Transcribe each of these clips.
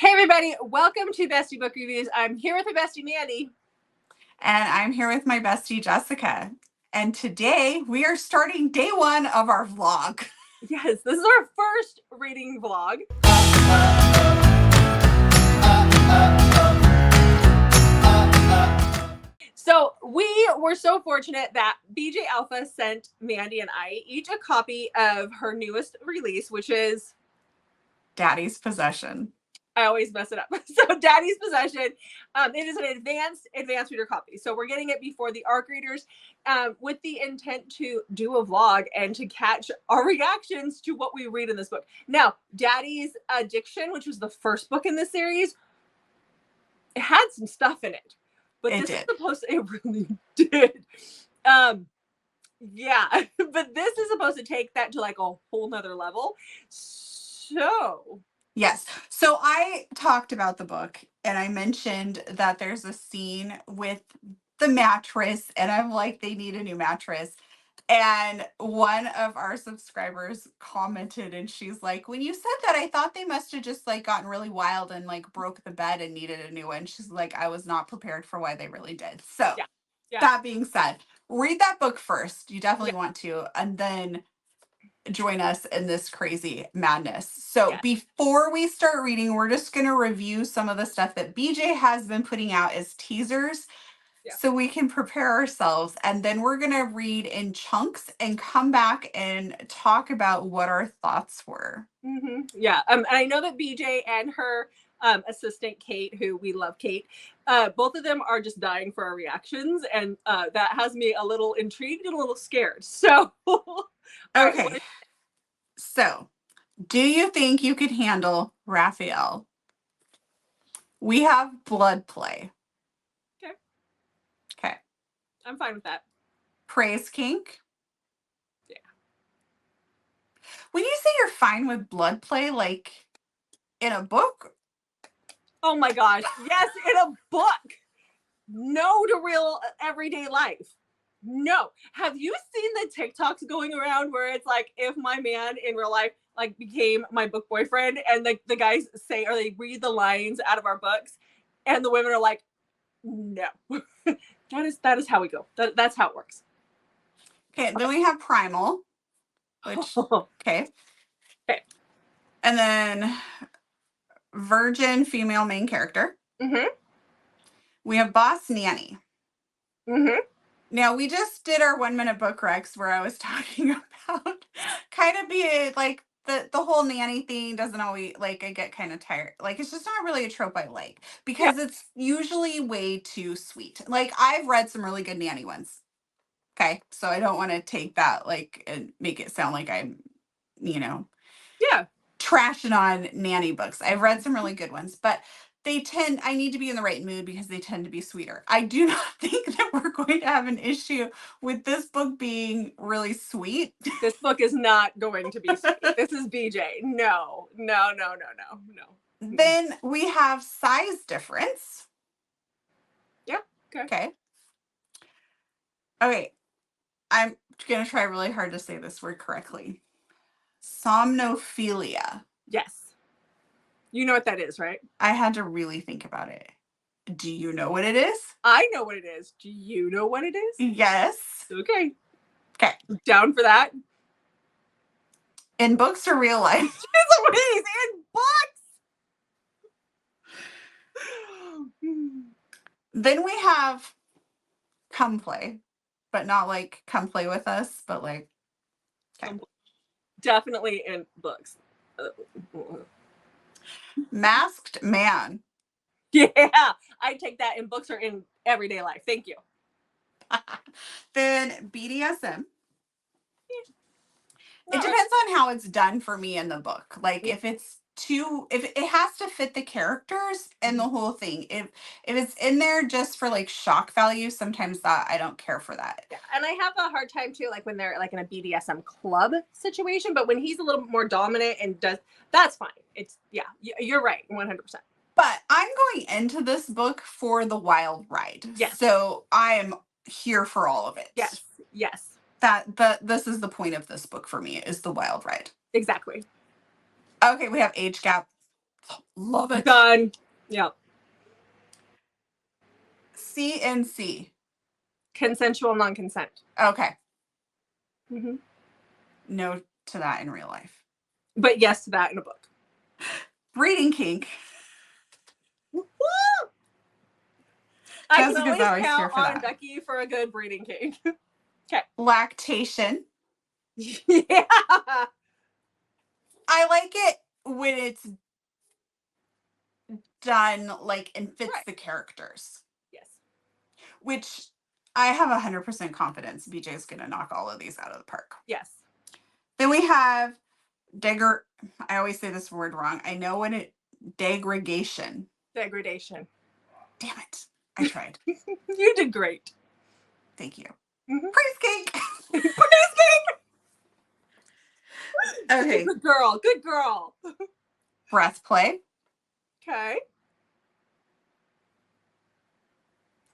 Hey everybody, welcome to Bestie Book Reviews. I'm here with my bestie Mandy. And I'm here with my bestie Jessica. And today we are starting day one of our vlog. Yes, this is our first reading vlog. So we were so fortunate that BJ Alph sent Mandy and I each a copy of her newest release, which is Daddy's Possession. I always mess it up. So Daddy's Possession. It is an advanced reader copy. So we're getting it before the ARC readers with the intent to do a vlog and to catch our reactions to what we read in this book. Now, Daddy's Addiction, which was the first book in this series, it had some stuff in it. But it really did. Yeah, but this is supposed to take that to like a whole nother level. So yes. So I talked about the book and I mentioned that there's a scene with the mattress and I'm like, they need a new mattress. And one of our subscribers commented and she's like, when you said that, I thought they must have just like gotten really wild and like broke the bed and needed a new one. She's like, I was not prepared for why they really did. So that being said, read that book first. You definitely want to. And then join us in this crazy madness. So before we start reading, we're just going to review some of the stuff that BJ has been putting out as teasers so we can prepare ourselves. And then we're going to read in chunks and come back and talk about what our thoughts were. Mm-hmm. Yeah. And I know that BJ and her assistant, Kate, who we love, Kate, both of them are just dying for our reactions. And that has me a little intrigued and a little scared. So, okay. So, do you think you could handle Raphael? We have blood play. Okay. I'm fine with that. Praise kink? Yeah. When you say you're fine with blood play, like in a book? Oh my gosh. Yes, in a book. No to real everyday life. No. Have you seen the TikToks going around where it's like, if my man in real life like became my book boyfriend and the guys say, or they read the lines out of our books and the women are like, no. that is how we go. That's how it works. Okay. Then we have primal, which, okay. And then virgin female main character. Mm-hmm. We have boss nanny. Mm-hmm. Now, we just did our 1 minute book recs where I was talking about kind of be like the whole nanny thing doesn't always, like, I get kind of tired. Like, it's just not really a trope I like because it's usually way too sweet. Like, I've read some really good nanny ones. Okay. So I don't want to take that, like, and make it sound like I'm, trashing on nanny books. I've read some really good ones, but I need to be in the right mood because they tend to be sweeter. I do not think that we're going to have an issue with this book being really sweet. This book is not going to be sweet. This is BJ. No. Then we have size difference. Yeah. Okay. Okay. I'm going to try really hard to say this word correctly. Somnophilia. Yes. You know what that is, right? I had to really think about it. Do you know what it is? I know what it is. Do you know what it is? Yes. Okay. Okay. Down for that. In books or real life? Please, in books. Then we have come play, but not like come play with us, but like okay. Definitely in books. Masked man. Yeah, I take that in books or in everyday life. Thank you. Then BDSM. It depends on how it's done for me in the book. Like if it has to fit the characters and the whole thing. If it's in there just for like shock value, sometimes that I don't care for that. Yeah, and I have a hard time too, like when they're like in a BDSM club situation, but when he's a little bit more dominant and that's fine. It's you're right, 100%. But I'm going into this book for the wild ride. Yes. So I am here for all of it. Yes. This is the point of this book for me, is the wild ride. Exactly. Okay, we have age gap. Love it. Done. Yep. CNC. Consensual non-consent. Okay. Mm-hmm. No to that in real life. But yes to that in a book. Reading kink. I can Jessica's always always here count for on that. Becky for a good breeding cake. Okay. Lactation. Yeah. I like it when it's done like and fits Right. the characters. Yes. Which I have 100% confidence BJ is going to knock all of these out of the park. Yes. Then we have I always say this word wrong. I know when it degradation. Degradation. Damn it. I tried. You did great. Thank you. Mm-hmm. Praise cake. Praise cake. Okay. Good girl. Good girl. Breath play. Okay.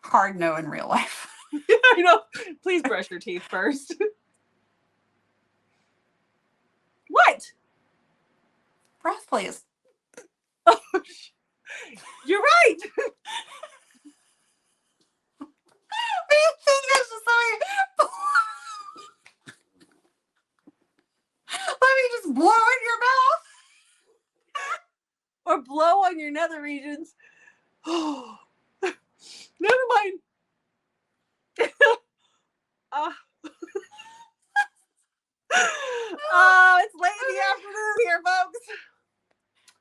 Hard no in real life. I know. Please brush your teeth first. What? Breath play is. Oh, you're right. My fingers just like. Let me just blow in your mouth. Or blow on your nether regions. Oh, never mind. It's late in the afternoon here, folks.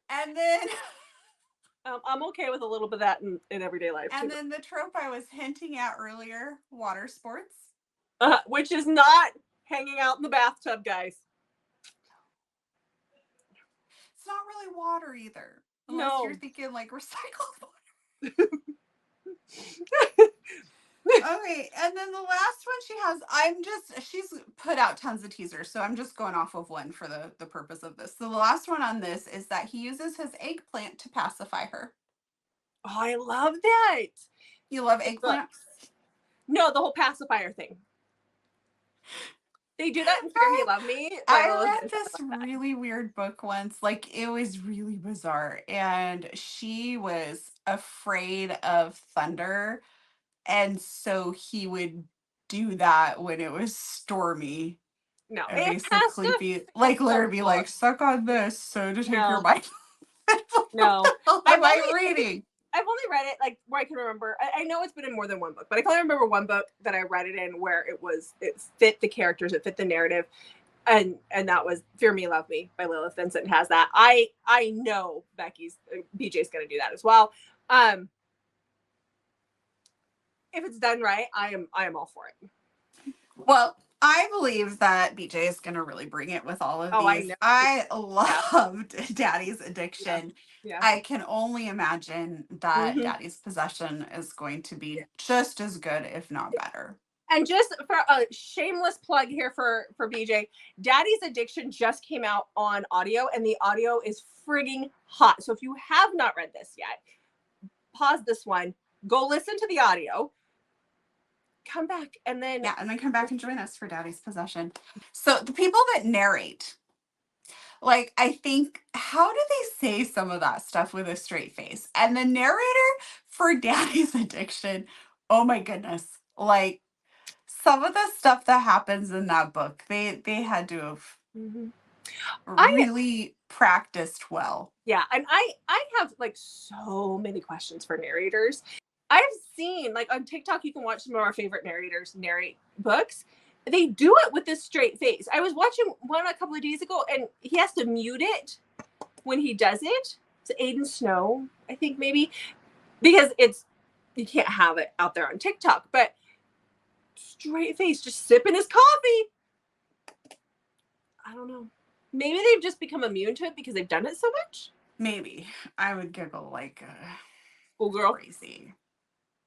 And then. I'm okay with a little bit of that in everyday life. And too. then the trope I was hinting at earlier, water sports. Which is not hanging out in the bathtub, guys. It's not really water either. Unless No. you're thinking like recycled water. Okay, and then the last one she's put out tons of teasers, so I'm just going off of one for the purpose of this. So the last one on this is that he uses his eggplant to pacify her. Oh, I love that. You love eggplant? No, the whole pacifier thing. They do that in Fear Me, Love Me. I read this really weird book once. Like, it was really bizarre. And she was afraid of thunder. And so he would do that when it was stormy. No, And it basically has to be like, literally be like, suck on this so to take your mind. No. What am I reading? I've only read it like where I can remember. I know it's been in more than one book, but I can only remember one book that I read it in where it fit the characters, it fit the narrative, and that was Fear Me, Love Me by Lilith Vincent. Has that. I know BJ's going to do that as well. If it's done right, I am all for it. Well, I believe that BJ is going to really bring it with all of these. I loved Daddy's Addiction. Yeah. I can only imagine that Daddy's Possession is going to be just as good, if not better. And just for a shameless plug here for BJ, Daddy's Addiction just came out on audio, and the audio is frigging hot. So if you have not read this yet, pause this one, go listen to the audio, come back, and then come back and join us for Daddy's Possession. So the people that narrate, like, I think, how do they say some of that stuff with a straight face? And the narrator for Daddy's Addiction, oh my goodness, like, some of the stuff that happens in that book, they had to have really practiced well. Yeah, and I have like so many questions for narrators. I've seen, like, on TikTok, you can watch some of our favorite narrators narrate books. They do it with this straight face. I was watching one a couple of days ago, and he has to mute it when he does it. It's Aiden Snow, I think, maybe, because you can't have it out there on TikTok, but straight face, just sipping his coffee. I don't know. Maybe they've just become immune to it because they've done it so much. Maybe. I would giggle like girl. Crazy.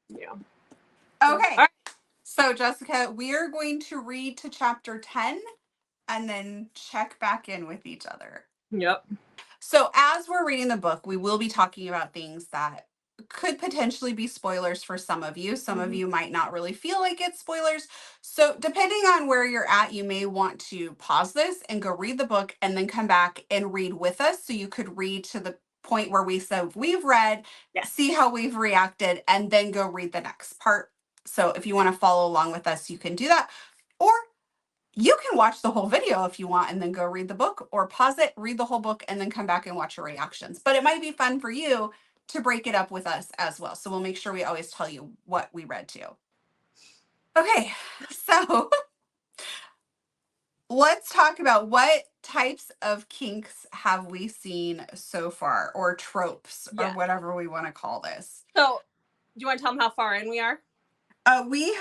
Yeah. Okay. Right. So, Jessica, we are going to read to chapter 10 and then check back in with each other. Yep. So, as we're reading the book, we will be talking about things that could potentially be spoilers for some of you. Some of you might not really feel like it's spoilers. So, depending on where you're at, you may want to pause this and go read the book and then come back and read with us. So you could read to the point where we said we've read, Yes. see how we've reacted, and then go read the next part. So if you want to follow along with us, you can do that. Or you can watch the whole video if you want and then go read the book, or pause it, read the whole book, and then come back and watch your reactions. But it might be fun for you to break it up with us as well. So we'll make sure we always tell you what we read too. Okay, so let's talk about what types of kinks have we seen so far, or tropes, or whatever we want to call this. So do you want to tell them how far in we are? We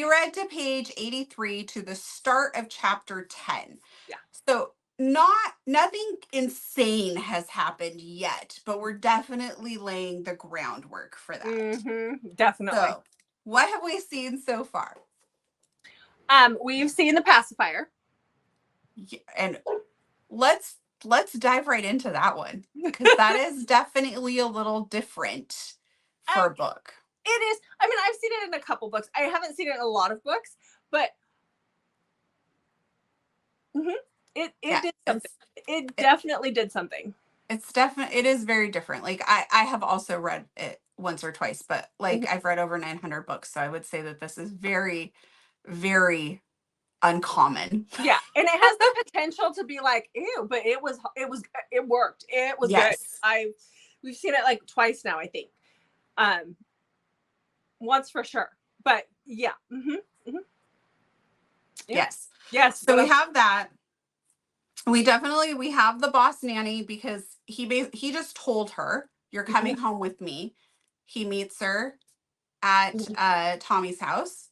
read to page 83 to the start of chapter 10. Yeah. So nothing insane has happened yet, but we're definitely laying the groundwork for that. Definitely. So what have we seen so far? We've seen the pacifier. Yeah, and let's dive right into that one, because that is definitely a little different for a book. It is. I mean, I've seen it in a couple books. I haven't seen it in a lot of books, but it did something. It definitely did something. It is very different. Like I have also read it once or twice, but like I've read over 900 books, so I would say that this is very, very uncommon. Yeah, and it has the potential to be like, ew, but it worked. It was good. We've seen it like twice now, I think. Once for sure, but yeah. Yes. So we have that. We have the boss nanny, because he just told her, you're coming home with me. He meets her at Tommy's house.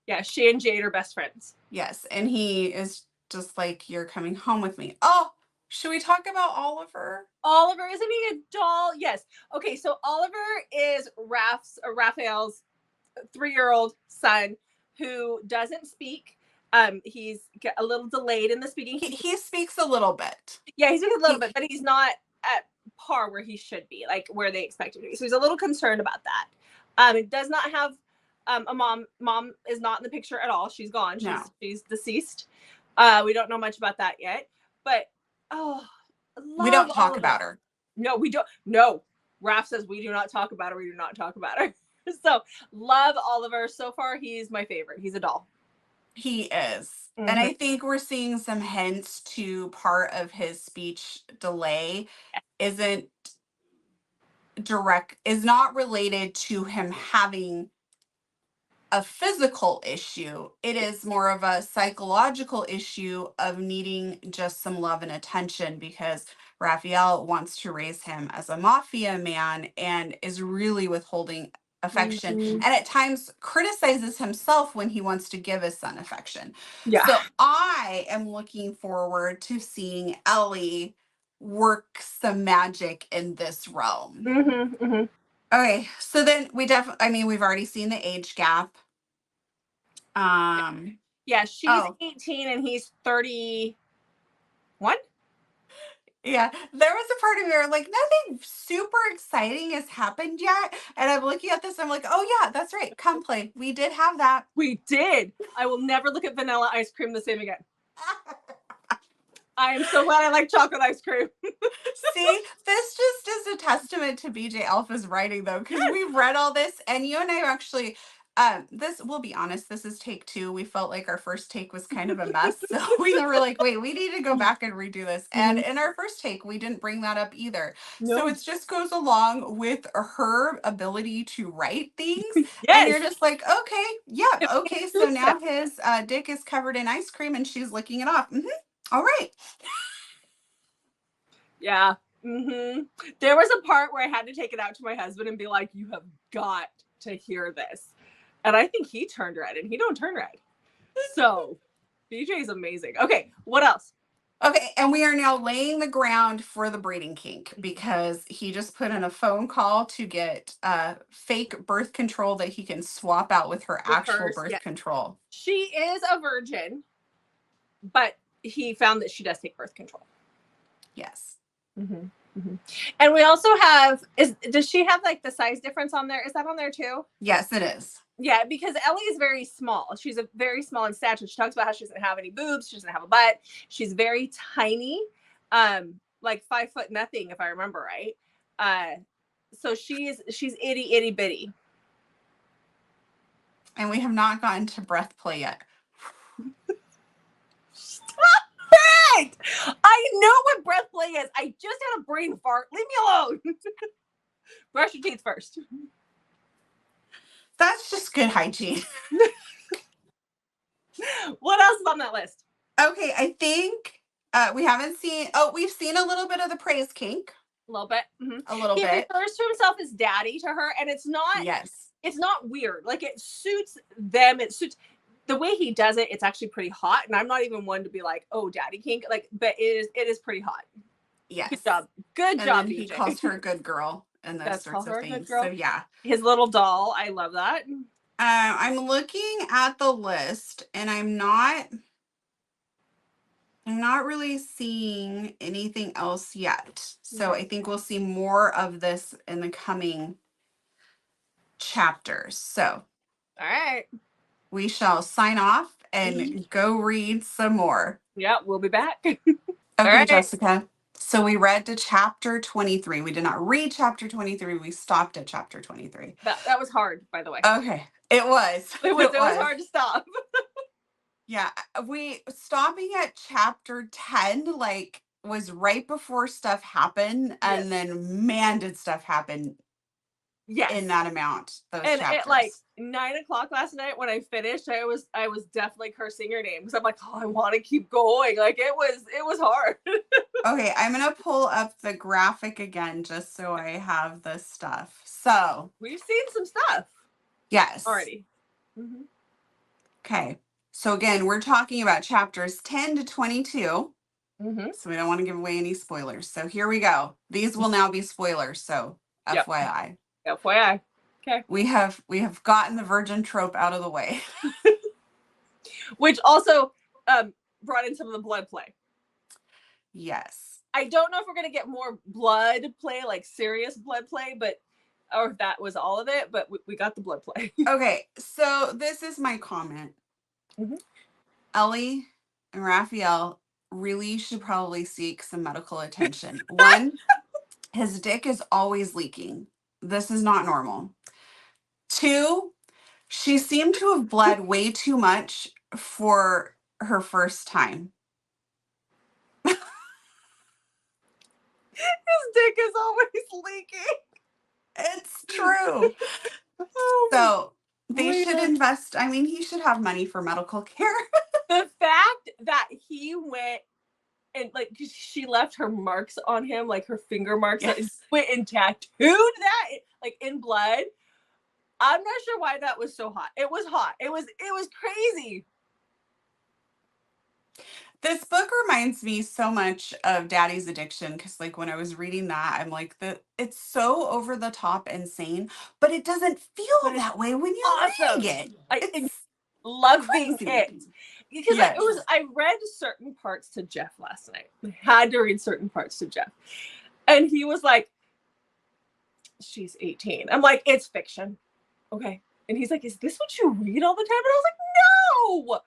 Yeah, she and Jade are best friends. Yes, and he is just like, you're coming home with me. Oh, should we talk about Oliver? Oliver, isn't he a doll? Yes. Okay, so Oliver is Raphael's 3-year-old son who doesn't speak. He's a little delayed in the speaking. He speaks a little bit. Yeah, he speaks a little bit, but he's not at par where he should be, like where they expect him to be. So he's a little concerned about that. It does not have a mom. Mom is not in the picture at all. She's gone. She's deceased. We don't know much about that yet. But we don't talk about her. No, we don't. No. Raph says we do not talk about her. We do not talk about her. So love Oliver. So far, he's my favorite. He's a doll. He is. And I think we're seeing some hints to part of his speech delay is not related to him having a physical issue. It is more of a psychological issue of needing just some love and attention, because Raphael wants to raise him as a mafia man and is really withholding affection, and at times criticizes himself when he wants to give his son affection. Yeah. So I am looking forward to seeing Ellie work some magic in this realm. Okay, so then we've already seen the age gap. Yeah, she's 18 and he's 31. Yeah, there was a part of me where like nothing super exciting has happened yet, and I'm looking at this, I'm like, oh yeah, that's right, come play. We did have that. We did. I will never look at vanilla ice cream the same again. I am so glad I like chocolate ice cream. See, this just is a testament to BJ Alph's writing, though, because we've read all this, and you and I are actually, we'll be honest, this is take 2. We felt like our first take was kind of a mess, so we were like, wait, we need to go back and redo this. And in our first take, we didn't bring that up either. No. So it just goes along with her ability to write things. Yes. And you're just like, okay, so now his dick is covered in ice cream and she's licking it off. All right. Yeah. There was a part where I had to take it out to my husband and be like, you have got to hear this. And I think he turned red, and he don't turn red. So BJ is amazing. Okay, what else? Okay, and we are now laying the ground for the breeding kink, because he just put in a phone call to get fake birth control that he can swap out with her actual birth control. She is a virgin, but he found that she does take birth control. Yes. And we also have, does she have like the size difference on there? Is that on there too? Yes, it is. Yeah, because Ellie is very small. She's a very small in stature. She talks about how she doesn't have any boobs. She doesn't have a butt. She's very tiny. like 5 foot nothing, if I remember right. So she's itty itty bitty. And we have not gotten to breath play yet. Right. I know what breath play is. I just had a brain fart. Leave me alone. Brush your teeth first. That's just good hygiene. What else is on that list? Okay, I think we haven't seen. Oh, we've seen a little bit of the praise kink. A little bit. A little he bit. refers to himself as daddy to her, and it's not. Yes. It's not weird. Like, it suits them. It suits the way he does it. It's actually pretty hot, and I'm not even one to be like, oh, daddy kink. Like, but it is pretty hot. Yes. Good job. Good and job, then BJ. he calls her a good girl and those That's sorts of her a good things. girl. So yeah. His little doll. I love that. I'm looking at the list, and I'm not really seeing anything else yet. So I think we'll see more of this in the coming chapters. So All right. we shall sign off and go read some more. Yeah, we'll be back. Okay, right. Jessica. So we read to chapter 23. We did not read chapter 23. We stopped at chapter 23. That was hard, by the way. Okay. It was. It was hard to stop. Yeah. We stopping at chapter 10, like, was right before stuff happened. And Yes. then, man, did stuff happen Yes. in that amount. Those and chapters. at like 9 o'clock last night when I finished, I was definitely cursing your name because I'm like, oh, I want to keep going. Like, it was hard. Okay, I'm gonna pull up the graphic again just so I have the stuff. So we've seen some stuff. Yes. Already. Okay. So again, we're talking about chapters 10 to 22. So we don't want to give away any spoilers. So here we go. These will now be spoilers. So Yep. FYI. FYI. Okay. We have gotten the virgin trope out of the way. Which also brought in some of the blood play. Yes. I don't know if we're gonna get more blood play, like serious blood play, or if that was all of it, but we got the blood play. Okay, so this is my comment. Ellie and Raphael really should probably seek some medical attention. One, his dick is always leaking. This is not normal. Two, she seemed to have bled way too much for her first time. His dick is always leaking. It's true. So they should invest. I mean, he should have money for medical care. The fact that he went and like she left her marks on him, like her finger marks, went and tattooed that like in blood. I'm not sure why that was so hot. It was hot. It was crazy. This book reminds me so much of Daddy's Addiction because, like, when I was reading that, I'm like, it's so over the top insane, but it doesn't feel that way when you're reading it. It's loving it because I read certain parts to Jeff last night. I had to read certain parts to Jeff, and he was like, "She's 18." I'm like, "It's fiction, okay?" And he's like, "Is this what you read all the time?" And I was like, "No."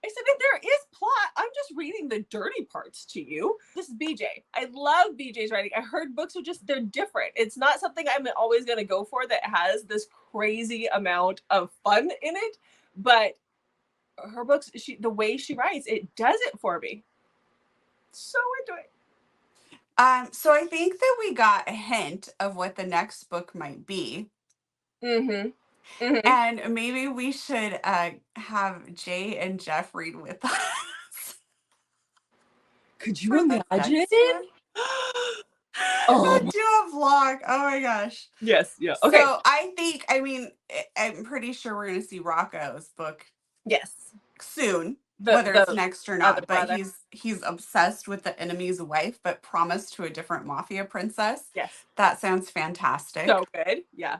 I said, if there is plot, I'm just reading the dirty parts to you. This is BJ. I love BJ's writing. I heard books are they're different. It's not something I'm always going to go for that has this crazy amount of fun in it. But her books, the way she writes, it does it for me. So into it. So I think that we got a hint of what the next book might be. And maybe we should have Jay and Jeff read with us. Could you imagine? Oh, do a vlog. Oh my gosh. Yes. Yeah. Okay. So I'm pretty sure we're going to see Rocco's book. Yes. Soon. Whether it's next or not. But he's obsessed with the enemy's wife, but promised to a different mafia princess. Yes. That sounds fantastic. So good. Yeah.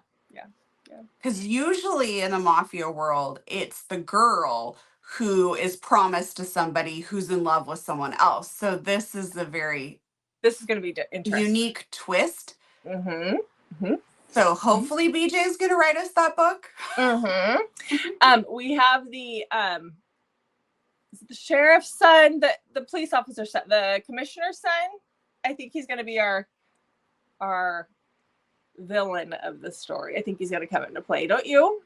Because usually in the mafia world, it's the girl who is promised to somebody who's in love with someone else. So this is going to be interesting. Unique twist. So hopefully BJ is going to write us that book. We have the sheriff's son, the police officer's son, the commissioner's son. I think he's going to be our villain of the story. I think he's going to come into play, don't you?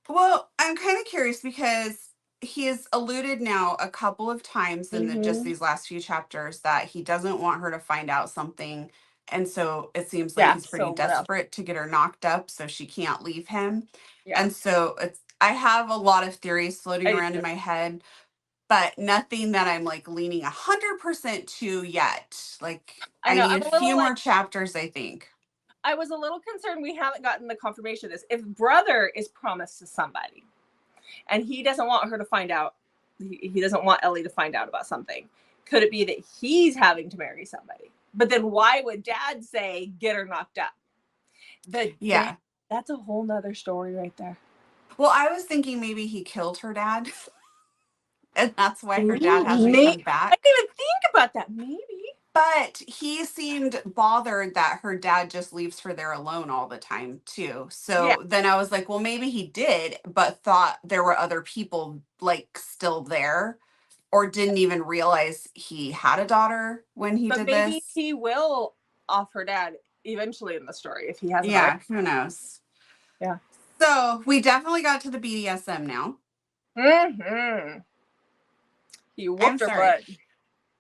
Well, I'm kind of curious because he has alluded now a couple of times in just these last few chapters that he doesn't want her to find out something. And so it seems like Yeah. he's pretty So what else? desperate to get her knocked up so she can't leave him. Yeah. And so I have a lot of theories floating I do around in too. my head, but nothing that I'm like leaning 100% to yet. Like I I know. need I'm a a little few like more chapters, I think. I was a little concerned we haven't gotten the confirmation of this. If brother is promised to somebody and he doesn't want her to find out, he doesn't want Ellie to find out about something, could it be that he's having to marry somebody? But then why would dad say get her knocked up? Yeah. That's a whole nother story right there. Well, I was thinking maybe he killed her dad. And that's why her dad hasn't come I back. didn't even think about that. Maybe. But he seemed bothered that her dad just leaves her there alone all the time, too. Yeah. So then I was like, well, maybe he did, but thought there were other people like still there or didn't even realize he had a daughter when he But did maybe this. he will off her dad eventually in the story if he hasn't already. Yeah, who knows? Yeah. So we definitely got to the BDSM now. Mm-hmm. He I'm whooped her sorry.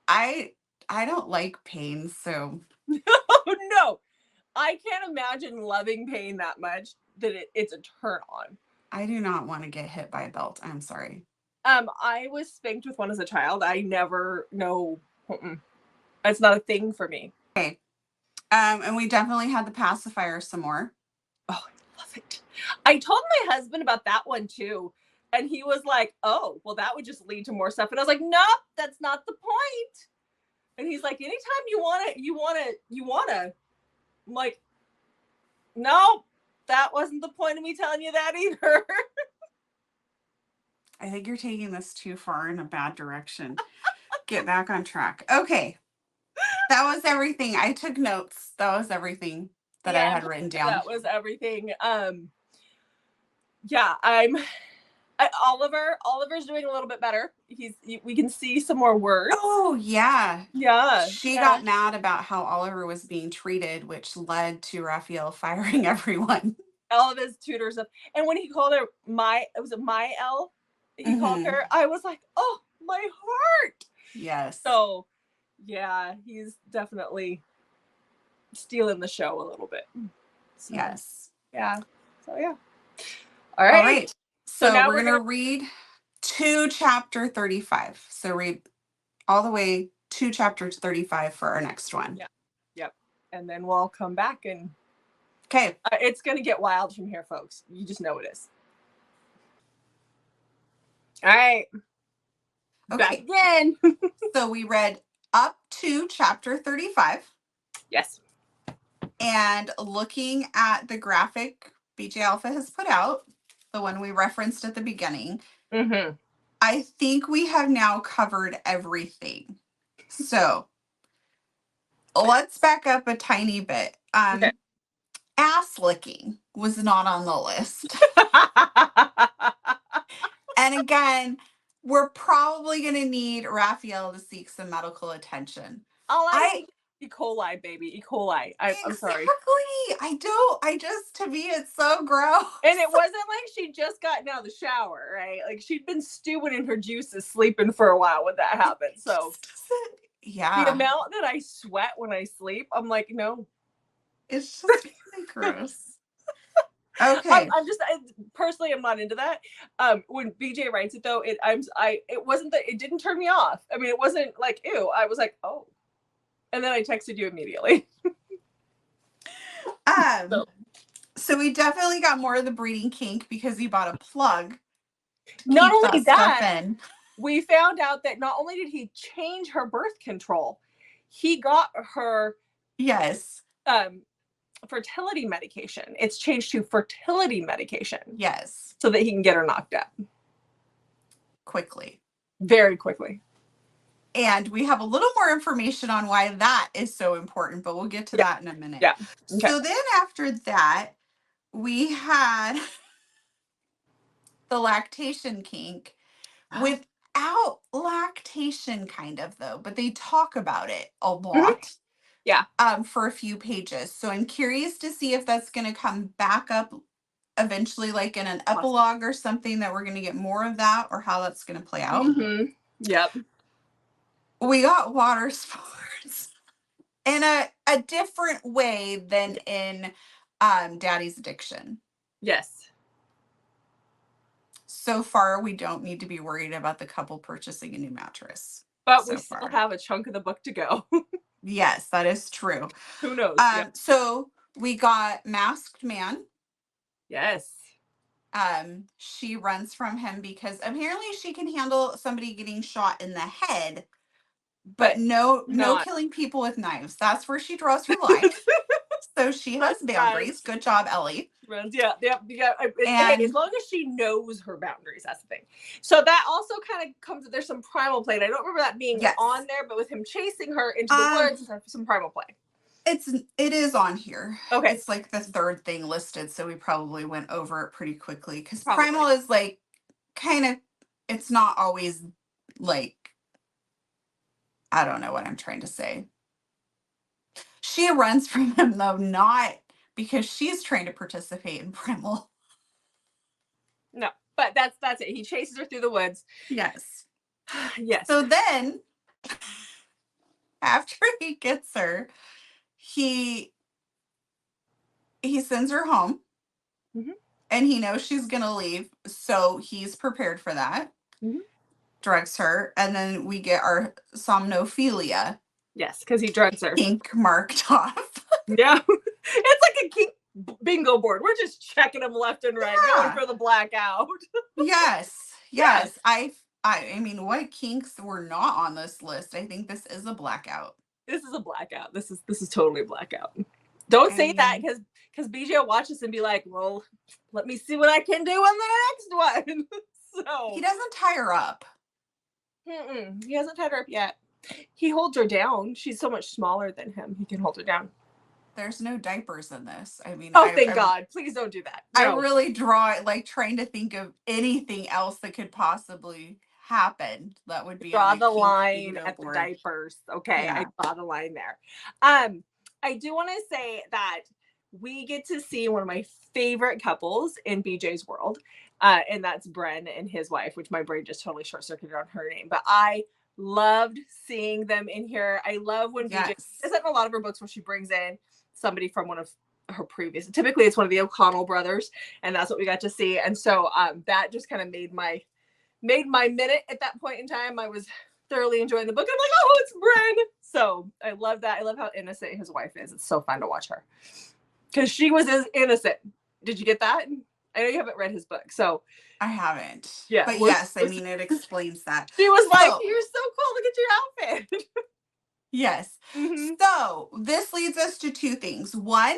butt. I don't like pain, so Oh no. I can't imagine loving pain that much that it's a turn on. I do not want to get hit by a belt. I'm sorry. I was spanked with one as a child. I never know. It's not a thing for me. Okay. And we definitely had the pacifier some more. Oh, I love it. I told my husband about that one too. And he was like, oh, well, that would just lead to more stuff. And I was like, nope, that's not the point. And he's like, anytime you want to. I'm like, no, that wasn't the point of me telling you that either. I think you're taking this too far in a bad direction. Get back on track. Okay. That was everything. I took notes. That was everything that I had written down. That was everything. Yeah, Oliver's doing a little bit better. We can see some more words. Oh, yeah. Yeah. She got mad about how Oliver was being treated, which led to Raphael firing everyone. All of his tutors up. And when he called her my L? He called her, I was like, oh, my heart. Yes. So, yeah, he's definitely stealing the show a little bit. So, yes. Yeah. So, yeah. All right. So now we're going to read to chapter 35. So read all the way to chapter 35 for our next one. Yeah. Yep. And then we'll come back and okay. It's going to get wild from here, folks. You just know it is. All right. Okay. Back again. So we read up to chapter 35. Yes. And looking at the graphic BJ Alph has put out, the one we referenced at the beginning, I think we have now covered everything. So let's back up a tiny bit. Okay. Ass licking was not on the list. And again, we're probably going to need Raphael to seek some medical attention. E. coli, baby. E. coli. I'm sorry. To me, it's so gross. And it wasn't like she just got out of the shower, right? Like she'd been stewing in her juices, sleeping for a while when that happened. So, yeah. The amount that I sweat when I sleep, I'm like, no. It's just really gross. Okay. Personally, I'm not into that. When BJ writes it though, it wasn't that it didn't turn me off. I mean, it wasn't like, ew. I was like, oh. And then I texted you immediately. So we definitely got more of the breeding kink because he bought a plug. Not only that, we found out that not only did he change her birth control, he got her fertility medication. It's changed to fertility medication. Yes. So that he can get her knocked up. Quickly. Very quickly. And we have a little more information on why that is so important, but we'll get to that in a minute. Yeah. Okay. So then after that, we had the lactation kink without lactation kind of though, but they talk about it a lot. Yeah. For a few pages. So I'm curious to see if that's going to come back up eventually, like in an epilogue or something, that we're going to get more of that, or how that's going to play out. Mm-hmm. Yep. We got water sports in a different way than in Daddy's Addiction. Yes. So far, we don't need to be worried about the couple purchasing a new mattress. But so we still far have a chunk of the book to go. Yes, that is true. Who knows? Yep. So we got Masked Man. Yes. She runs from him because apparently she can handle somebody getting shot in the head, but no killing people with knives. That's where she draws her line. So she has boundaries. Good job, Ellie. Yeah. Hey, as long as she knows her boundaries, that's the thing. So that also kind of comes. There's some primal play. And I don't remember that being on there, but with him chasing her into the woods, there's some primal play. It is on here. Okay. It's like the third thing listed, so we probably went over it pretty quickly because primal is like kind of. It's not always like. I don't know what I'm trying to say. She runs from him though, not because she's trying to participate in primal. No, but that's it. He chases her through the woods. Yes. Yes. So then, after he gets her, he sends her home, and he knows she's gonna leave, so he's prepared for that. Drugs her, and then we get our somnophilia. Yes, because he drugs her. Kink marked off. Yeah, it's like a kink bingo board. We're just checking them left and right, going for the blackout. Yes. I mean, what kinks were not on this list? I think this is a blackout. This is a blackout. This is totally a blackout. Don't say that because BJ will watch this and be like, well, let me see what I can do on the next one. So he doesn't tie her up. He hasn't tied her up yet. He holds her down. She's so much smaller than him. He can hold her down. There's no diapers in this. I mean, thank God. Please don't do that. No. I really trying to think of anything else that could possibly happen. That would be draw the line at the diapers. Okay, yeah. I draw the line there. I do want to say that we get to see one of my favorite couples in BJ's world, and that's Bren and his wife, which my brain just totally short-circuited on her name. But I loved seeing them in here. I love when BJ is in a lot of her books where she brings in somebody from one of her previous. Typically, it's one of the O'Connell brothers, and that's what we got to see. And so that just kind of made my minute at that point in time. I was thoroughly enjoying the book. I'm like, oh, it's Bren. So I love that. I love how innocent his wife is. It's so fun to watch her because she was as innocent. Did you get that? I know you haven't read his book, so I haven't. Yeah, but yes, I mean it explains that. She was like, "You're so cool. Look at your outfit." Yes. So this leads us to two things. One,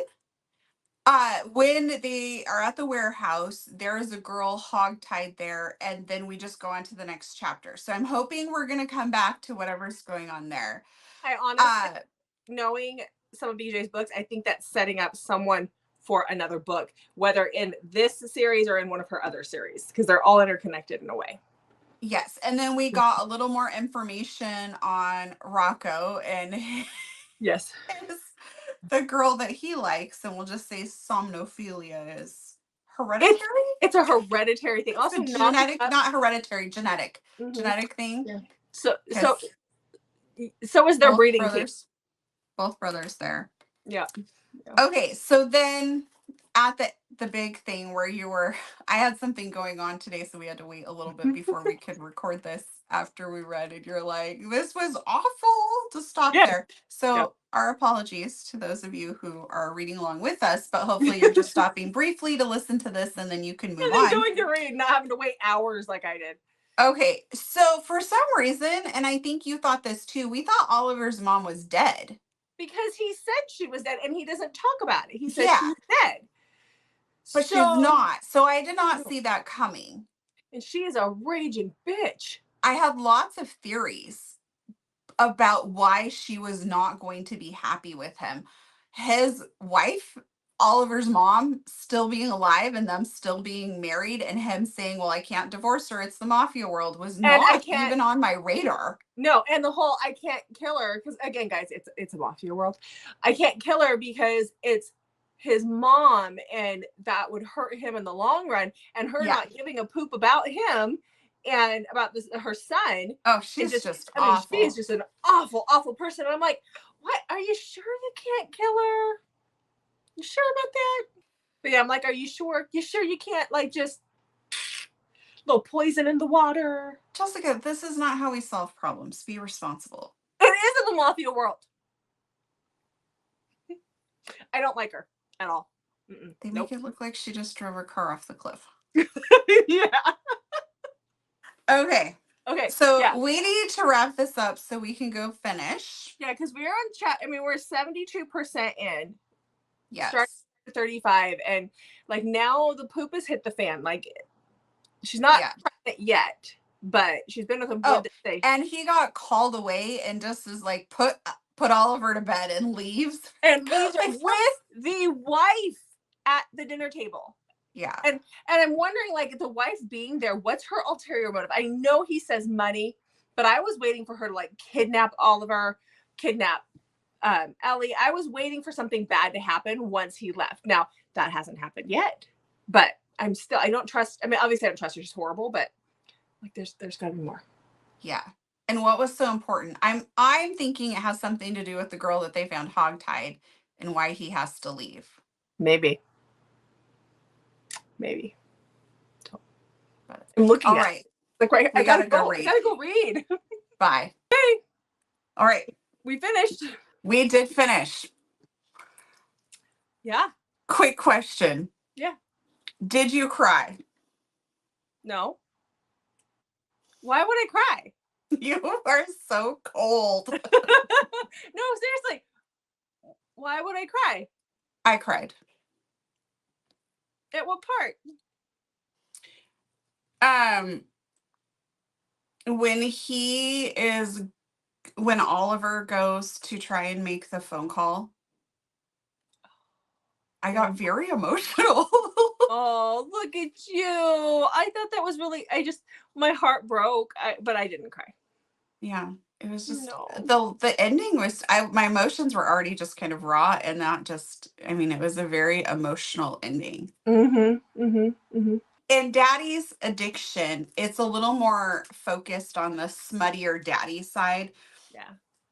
when they are at the warehouse, there is a girl hogtied there, and then we just go on to the next chapter. So I'm hoping we're going to come back to whatever's going on there. I honestly, knowing some of BJ's books, I think that's setting up someone for another book, whether in this series or in one of her other series, because they're all interconnected in a way. Yes, and then we got a little more information on Rocco and the girl that he likes, and we'll just say somnophilia is hereditary. It's a hereditary thing. Also, genetic, not hereditary, genetic thing. Yeah. So is their breeding team. Both brothers there. Yeah. Okay, so then at the big thing where I had something going on today, so we had to wait a little bit before we could record this after we read it. You're like, this was awful to stop there. So our apologies to those of you who are reading along with us, but hopefully you're just stopping briefly to listen to this and then you can move on. Going to read, not having to wait hours like I did. Okay, so for some reason, and I think you thought this too, we thought Oliver's mom was dead. Because he said she was dead, and he doesn't talk about it. He said she's dead. But she's not. So I did not see that coming. And she is a raging bitch. I had lots of theories about why she was not going to be happy with him. His wife Oliver's mom still being alive and them still being married and him saying, well, I can't divorce her, it's the mafia world, was not even on my radar. No, and the whole I can't kill her, because again, guys, it's a mafia world. I can't kill her because it's his mom, and that would hurt him in the long run, and her not giving a poop about him and about her son. Oh, she's just awful. She's just an awful, awful person. And I'm like, what? Are you sure you can't kill her? You sure about that? But yeah, I'm like, are you sure? You sure you can't, like, just little poison in the water? Jessica, this is not how we solve problems. Be responsible. It is in the mafia world. I don't like her at all. They make it look like she just drove her car off the cliff. Yeah. Okay. So we need to wrap this up so we can go finish. Yeah, because we're on chat. I mean, we're 72% in. Yes. Starting at 35, and like now the poop has hit the fan. Like she's not pregnant yet, but she's been with him. And he got called away and just is like put Oliver to bed and leaves. And leaves with the wife at the dinner table. Yeah. And I'm wondering, like, the wife being there, what's her ulterior motive? I know he says money, but I was waiting for her to like kidnap Oliver, kidnap Ellie. I was waiting for something bad to happen once he left. Now that hasn't happened yet, but I don't trust. I mean, obviously I don't trust her. She's horrible, but like there's gotta be more. Yeah. And what was so important? I'm thinking it has something to do with the girl that they found hogtied and why he has to leave. Maybe. I'm looking. All right. Like, right. I gotta go read. I gotta go read. Bye. Hey. All right. We finished. We did finish. Yeah. Quick question. Yeah. Did you cry? No. Why would I cry? You are so cold. No, seriously. Why would I cry? I cried. At what part? When Oliver goes to try and make the phone call, I got very emotional. Oh, look at you. I thought that was really, my heart broke, but I didn't cry. Yeah, it was just, the ending was, my emotions were already just kind of raw, and that just, I mean, it was a very emotional ending. In Daddy's Addiction, it's a little more focused on the smuttier daddy side. Yeah.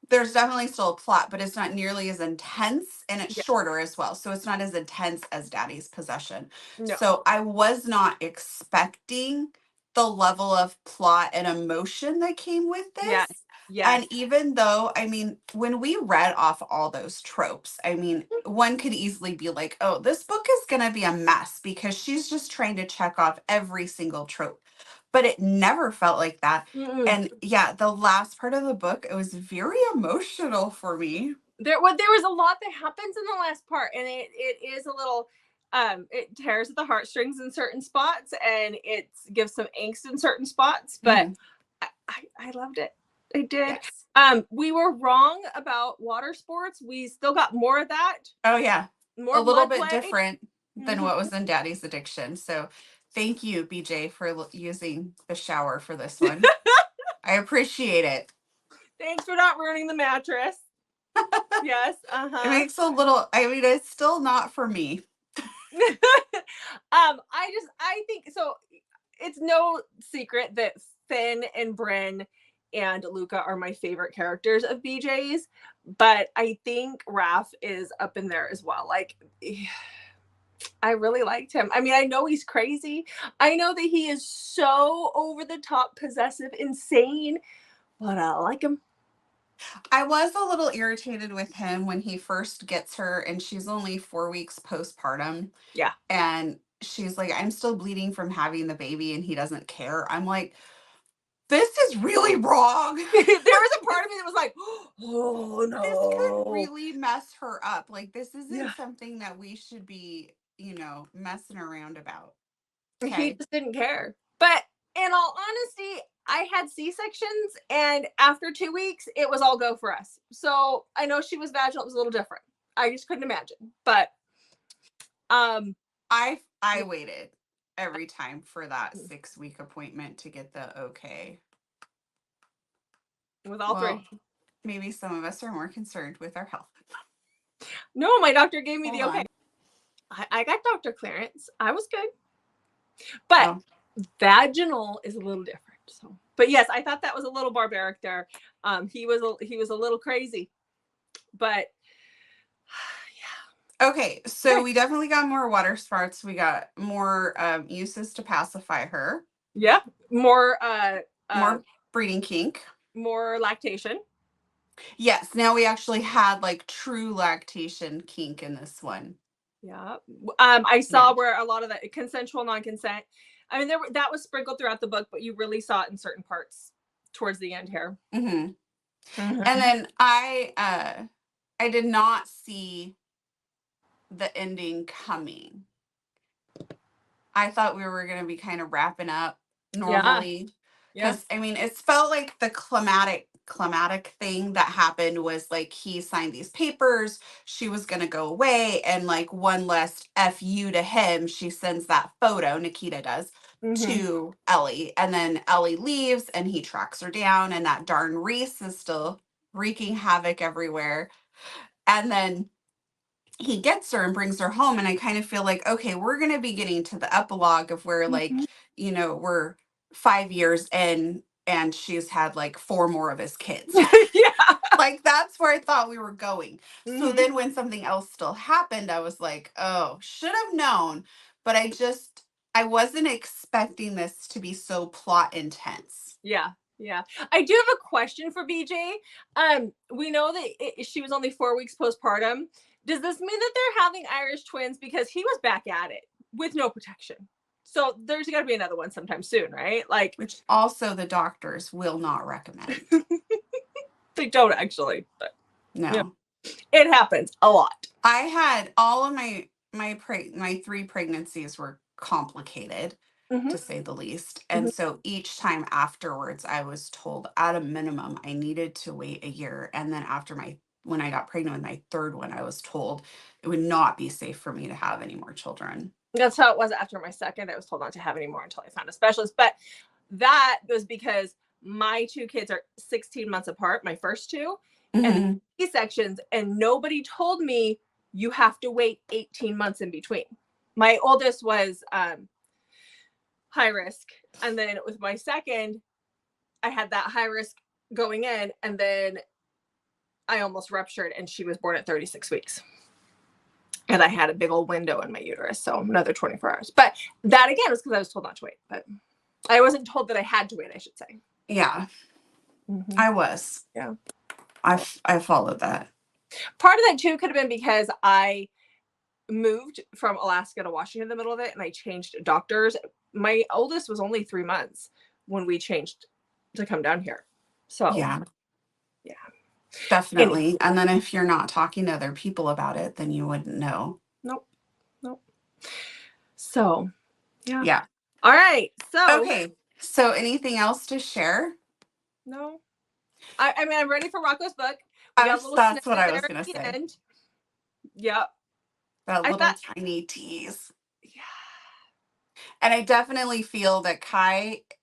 There's definitely still a plot, but it's not nearly as intense, and it's shorter as well. So it's not as intense as Daddy's Possession. No. So I was not expecting the level of plot and emotion that came with this. Yes. And even though, I mean, when we read off all those tropes, I mean, one could easily be like, oh, this book is going to be a mess because she's just trying to check off every single trope. But it never felt like that. And yeah, the last part of the book, it was very emotional for me. There was a lot that happens in the last part, and it is a little, it tears at the heartstrings in certain spots, and it gives some angst in certain spots, but I loved it. I did. Yes. We were wrong about water sports. We still got more of that. Oh yeah. More a little bit different than what was in Daddy's Addiction. So thank you, BJ, for using the shower for this one. I appreciate it. Thanks for not ruining the mattress. Yes. It makes a little, I mean, it's still not for me. I think so. It's no secret that Finn and Bryn and Luca are my favorite characters of BJ's, but I think Raph is up in there as well. Like, I really liked him. I mean, I know he's crazy. I know that he is so over the top, possessive, insane, but I like him. I was a little irritated with him when he first gets her and she's only 4 weeks postpartum. Yeah. And she's like, I'm still bleeding from having the baby, and he doesn't care. I'm like, this is really wrong. There was a part of me that was like, oh no. This could really mess her up. Like, this isn't something that we should be, messing around about. Okay. He just didn't care. But in all honesty, I had C-sections, and after 2 weeks, it was all go for us. So I know she was vaginal. It was a little different. I just couldn't imagine. But I waited every time for that 6-week appointment to get the okay. With all three. Maybe some of us are more concerned with our health. No, my doctor gave me Hold the okay. on. I got doctor clearance. I was good. But vaginal is a little different. So, but yes, I thought that was a little barbaric there. He was a little crazy. But yeah. Okay, so we definitely got more water spouts. We got more uses to pacify her. Yeah. More breeding kink. More lactation. Yes, now we actually had like true lactation kink in this one. Yeah. I saw where a lot of that consensual non-consent. I mean, that was sprinkled throughout the book, but you really saw it in certain parts towards the end here. Mm-hmm. Mm-hmm. And then I did not see the ending coming. I thought we were going to be kind of wrapping up normally. Because, I mean, it felt like the climatic thing that happened was like he signed these papers, she was going to go away, and like one last FU to him, she sends that photo, Nikita does, to Ellie. And then Ellie leaves and he tracks her down, and that darn Reese is still wreaking havoc everywhere. And then he gets her and brings her home, and I kind of feel like, okay, we're going to be getting to the epilogue of where like, you know, we're 5 years in and she's had like 4 more of his kids. Yeah. Like that's where I thought we were going. So then when something else still happened, I was like, oh, should have known. But I wasn't expecting this to be so plot intense. Yeah. Yeah. I do have a question for BJ. We know that she was only 4 weeks postpartum. Does this mean that they're having Irish twins? Because he was back at it with no protection. So there's got to be another one sometime soon, right? Like, which also the doctors will not recommend. They don't actually, but no. Yeah. It happens a lot. I had all of my 3 pregnancies were complicated, to say the least. And so each time afterwards, I was told at a minimum I needed to wait a year. And then when I got pregnant with my 3rd one, I was told it would not be safe for me to have any more children. That's how it was after my 2nd. I was told not to have any more until I found a specialist. But that was because my 2 kids are 16 months apart, my first 2, and C-sections, and nobody told me you have to wait 18 months in between. My oldest was high risk, and then with my 2nd, I had that high risk going in, and then I almost ruptured, and she was born at 36 weeks. And I had a big old window in my uterus, so another 24 hours. But that, again, was because I was told not to wait. But I wasn't told that I had to wait, I should say. Yeah. I was. Yeah. I followed that. Part of that, too, could have been because I moved from Alaska to Washington in the middle of it, and I changed doctors. My oldest was only 3 months when we changed to come down here. So, yeah. Definitely. And then if you're not talking to other people about it, then you wouldn't know. Nope. So, yeah. All right. So, okay. So anything else to share? No. I mean, I'm ready for Rocco's book. That's what I was going to say. End. Yep. That little tiny tease. Yeah. And I definitely feel that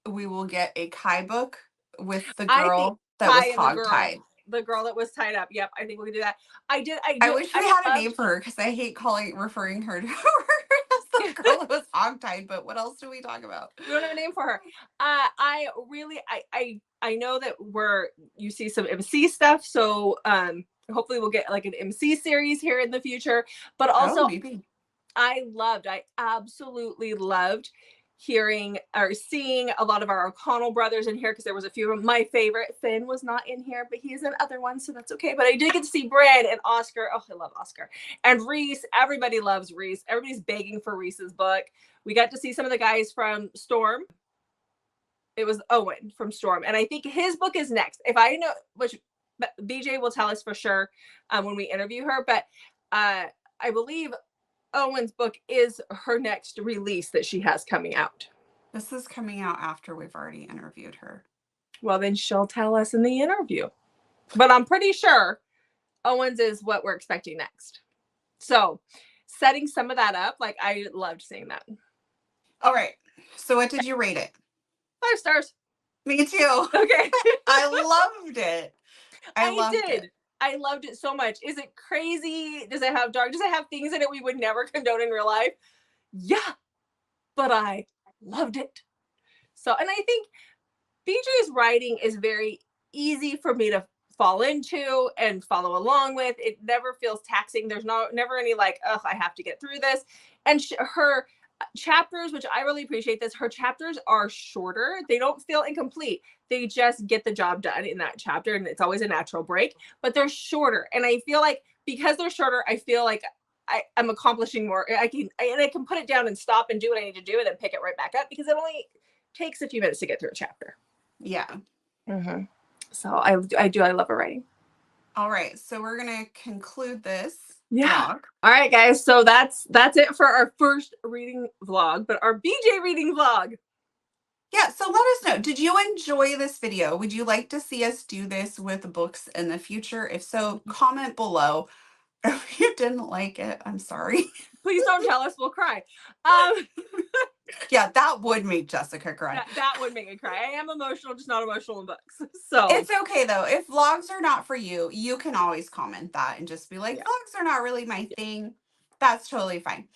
we will get a Kai book with the girl that was hogtied. The girl that was tied up. Yep, I think we can do that. I wish we had a name for her because I hate referring her to as the girl that was hogtied. But what else do we talk about? We don't have a name for her. I know that you see some MC stuff, so hopefully we'll get like an MC series here in the future. But also, I absolutely loved hearing or seeing a lot of our O'Connell brothers in here, because there was a few of them. My favorite, Finn, was not in here, but he's in other ones, so that's okay. But I did get to see Brad and Oscar. Oh, I love Oscar. And Reese. Everybody loves Reese. Everybody's begging for Reese's book. We got to see some of the guys from Storm. It was Owen from Storm, and I think his book is next. If I know, which BJ will tell us for sure when we interview her, but I believe Owen's book is her next release that she has coming out. This is coming out after we've already interviewed her. Well, then she'll tell us in the interview. But I'm pretty sure Owen's is what we're expecting next. So setting some of that up, like I loved seeing that. All right. So what did you rate it? 5 stars. Me too. Okay. I loved it. I did. I loved it so much. Is it crazy? Does it have dark? Does it have things in it we would never condone in real life? Yeah, but I loved it. So, and I think BJ's writing is very easy for me to fall into and follow along with. It never feels taxing. There's never any like, oh, I have to get through this. And her chapters, which I really appreciate this, her chapters are shorter. They don't feel incomplete. They just get the job done in that chapter, and it's always a natural break, but they're shorter. And I feel like because they're shorter, I feel like I'm accomplishing more. I can put it down and stop and do what I need to do and then pick it right back up because it only takes a few minutes to get through a chapter. Yeah. Mm-hmm. So I love her writing. All right. So we're going to conclude this vlog. All right, guys. So that's it for our first reading vlog, but our BJ reading vlog. Yeah, so let us know. Did you enjoy this video? Would you like to see us do this with books in the future? If so, comment below. If you didn't like it, I'm sorry. Please don't tell us, we'll cry. Yeah, that would make Jessica cry. That would make me cry. I am emotional, just not emotional in books. So it's okay though. If vlogs are not for you, you can always comment that and just be like, vlogs are not really my thing. That's totally fine.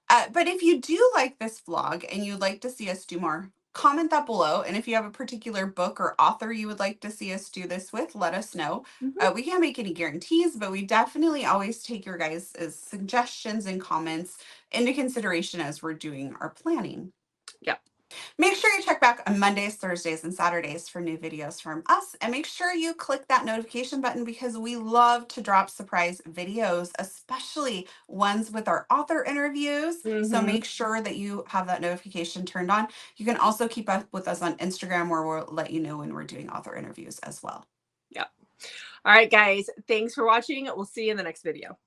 But if you do like this vlog and you'd like to see us do more, comment that below. And if you have a particular book or author you would like to see us do this with, let us know. We can't make any guarantees, but we definitely always take your guys' suggestions and comments into consideration as we're doing our planning. Yep. Make sure you check back on Mondays, Thursdays, and Saturdays for new videos from us. And make sure you click that notification button because we love to drop surprise videos, especially ones with our author interviews. So make sure that you have that notification turned on. You can also keep up with us on Instagram where we'll let you know when we're doing author interviews as well. Yep. All right, guys. Thanks for watching. We'll see you in the next video.